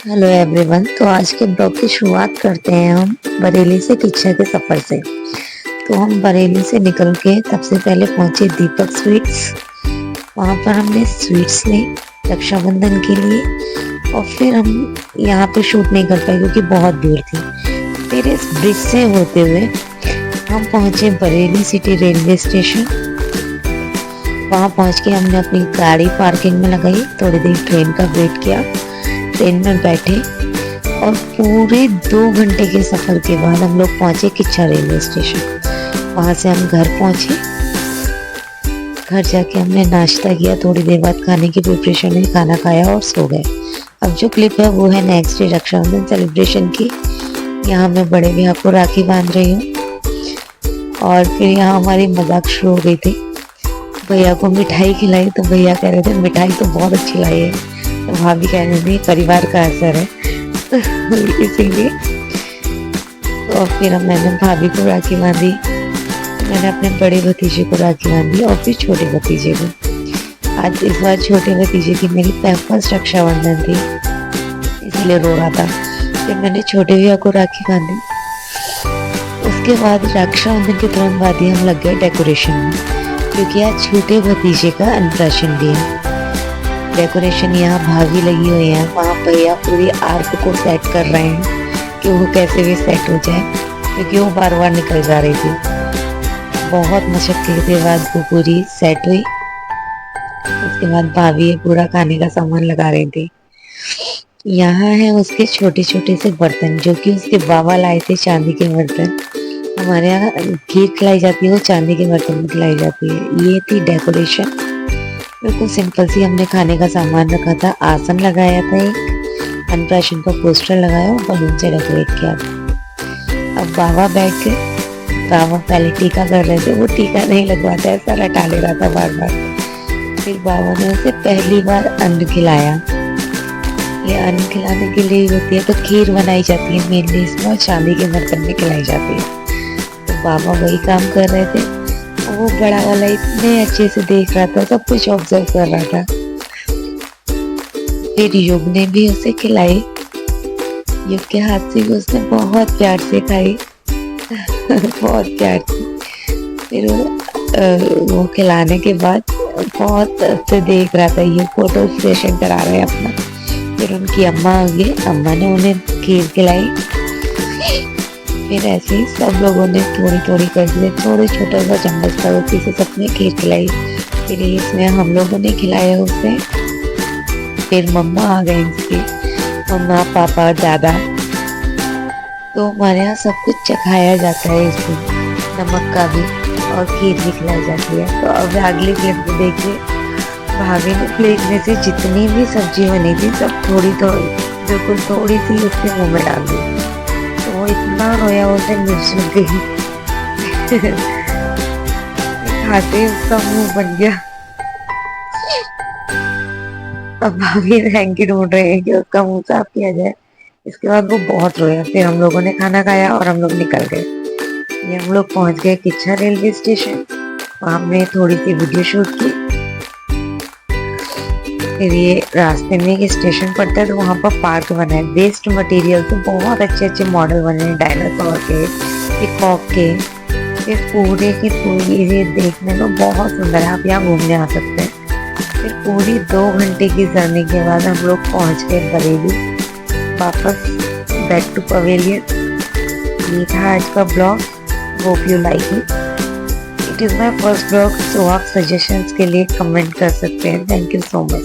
Hello everyone. तो आज के ब्लॉग की शुरुआत करते हैं हम बरेली से किच्छा के सफ़र से। तो हम बरेली से निकल के सबसे पहले पहुंचे दीपक स्वीट्स। वहां पर हमने स्वीट्स ली रक्षाबंधन के लिए और फिर हम यहाँ पे शूट नहीं कर पाए क्योंकि बहुत भीड़ थी। फिर इस ब्रिज से होते हुए हम पहुंचे बरेली सिटी रेलवे स्टेशन। वहां पहुंच के हमने अपनी गाड़ी पार्किंग में लगाई, थोड़ी देर ट्रेन का वेट किया, ट्रेन में बैठे और पूरे 2 घंटे के सफ़र के बाद हम लोग पहुंचे किच्छा रेलवे स्टेशन। वहां से हम घर पहुंचे। घर जाके हमने नाश्ता किया, थोड़ी देर बाद खाने की प्रिपरेशन में खाना खाया और सो गए। अब जो क्लिप है वो है नेक्स्ट डे रक्षाबंधन सेलिब्रेशन की। यहाँ मैं बड़े भैया को राखी बांध रही हूँ और फिर यहाँ हमारी मजाक शुरू हो गई थी। भैया को मिठाई खिलाई तो भैया कह रहे थे मिठाई तो बहुत अच्छी लाई है, तो भाभी कह रही थी परिवार का असर है इसीलिए। तो फिर मैंने भाभी को राखी बांधी, मैंने अपने बड़े भतीजे को राखी बांधी और फिर छोटे भतीजे को। आज इस बार छोटे भतीजे की मेरी फर्स्ट रक्षाबंधन थी इसलिए रो रहा था। फिर मैंने छोटे भैया को राखी बांधी। उसके बाद रक्षाबंधन के तुरंत बाद ही हम लग गए डेकोरेशन में, क्योंकि आज छोटे भतीजे का अन्नप्राशन भी है। डेकोरेशन यहाँ भाभी लगी हुई है, वहाँ भैया पूरी आर्क को सेट कर रहे हैं कि वो कैसे भी सेट हो जाए, क्योंकि वो बार बार निकल जा रही थी। बहुत मशक्कत के बाद वो पूरी सेट हुई। उसके बाद भाभी पूरा खाने का सामान लगा रही थी। यहाँ है उसके छोटे छोटे से बर्तन जो कि उसके बाबा लाए थे, चांदी के बर्तन। हमारे यहाँ खीर खिलाई जाती है, वो चांदी के बर्तन में खिलाई जाती है। ये थी डेकोरेशन, बिल्कुल सिंपल सी हमने खाने का सामान रखा था। आसन लगाया था, एक अन्नप्राशन का पोस्टर लगाया और बलून से डेकोरेट किया था। अब बाबा बैठ के बाबा पहले टीका कर रहे थे, वो टीका नहीं लगवाता, ऐसा रटा ले रहा था बार बार। फिर बाबा ने उसे पहली बार अन्न खिलाया। ये अन्न खिलाने के लिए होती है, तो खीर बनाई जाती है मेनली इसमें और चांदी के बर्तन में खिलाई जाती है। तो बाबा वही काम कर रहे थे। वो बड़ा वाला इतने अच्छे से देख रहा था, सब कुछ ऑब्जर्व कर रहा था। फिर युग ने भी उसे खिलाई, युग के हाथ से भी उसने बहुत प्यार से खाई बहुत प्यार से। फिर वो खिलाने के बाद बहुत से देख रहा था, ये फोटो सेशन करा रहे हैं अपना। फिर उनकी अम्मा आ गई, अम्मा ने उन्हें खीर खिलाई। फिर ऐसे ही सब लोगों ने थोड़ी थोड़ी कर दिए, थोड़े छोटा सा चम्मच था उसी से सबने खीर खिलाई। फिर इसमें हम लोगों ने खिलाया उसे। फिर मम्मा आ गई इसकी, मम्मा पापा दादा। तो हमारे यहाँ सब कुछ चखाया जाता है इसको, नमक का भी और खीर भी खिलाई जाती है। तो अब अगली क्लिप में देखिए, भाभी ने प्लेट में से जितनी भी सब्जी बनी थी सब थोड़ी थोड़ी बिल्कुल थोड़ी सी उसके मुँह में डाल दी। वो इतना रोया, उसे मिर्च लग गई खाते उसका मुंह बन गया। अब भाभी हैंकी ढूंढ रहे हैं कि उसका मुंह साफ किया जाए। इसके बाद वो बहुत रोया। फिर हम लोगों ने खाना खाया और हम लोग निकल गए। ये हम लोग पहुंच गए किच्छा रेलवे स्टेशन। वहां हमने थोड़ी सी वीडियो शूट की। फिर ये रास्ते में एक स्टेशन पड़ता है, तो वहाँ पर पार्क बना है वेस्ट मटेरियल से। बहुत अच्छे अच्छे मॉडल बने हैं डायनासोर के, पिकॉक के। फिर पूरे की पूरी ये देखने में बहुत सुंदर है, आप यहाँ घूमने आ सकते हैं। फिर पूरी 2 घंटे की जर्नी के बाद हम लोग पहुँच गए बरेली वापस बैक टू पवेलियन। ये था आज का blog, hope you like it. It is my first blog, तो आप सजेशंस के लिए कमेंट कर सकते हैं। Thank you so much.